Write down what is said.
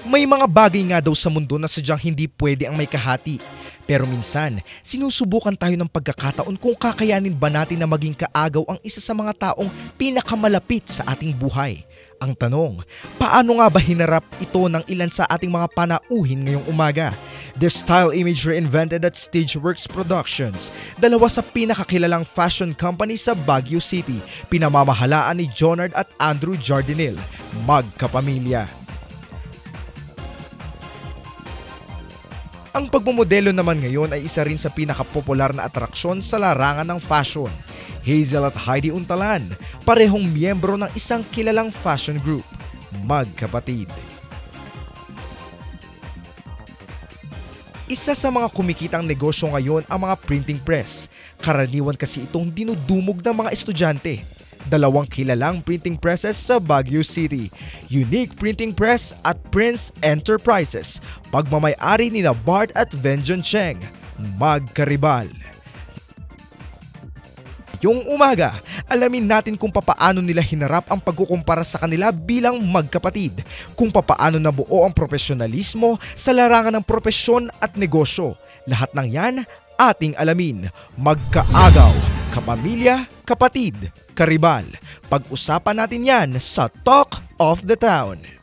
May mga bagay nga daw sa mundo na sadyang hindi pwede ang may kahati. Pero minsan, sinusubukan tayo ng pagkakataon kung kakayanin ba natin na maging kaagaw ang isa sa mga taong pinakamalapit sa ating buhay. Ang tanong, paano nga ba hinarap ito ng ilan sa ating mga panauhin ngayong umaga? The style image reinvented at Stageworks Productions, dalawa sa pinakakilalang fashion company sa Baguio City, pinamamahalaan ni Jonard at Andrew Jardinil, magkapamilya. Ang pagmomodelo naman ngayon ay isa rin sa pinakapopular na atraksyon sa larangan ng fashion. Hazel at Heidi Untalan, parehong miyembro ng isang kilalang fashion group, magkapatid. Isa sa mga kumikitang negosyo ngayon ang mga printing press. Karaniwan kasi itong dinudumog ng mga estudyante. Dalawang kilalang printing presses sa Baguio City, Unique Printing Press at Prince Enterprises, pagmamay-ari nina Bart at Vengeon Cheng, magkaribal. Yung umaga, alamin natin kung papaano nila hinarap ang pagkukumpara sa kanila bilang magkapatid, kung papaano nabuo ang profesionalismo sa larangan ng propesyon at negosyo. Lahat ng yan ating alamin. Magkaagaw, kapamilya, kapatid, karibal. Pag-usapan natin yan sa Talk of the Town.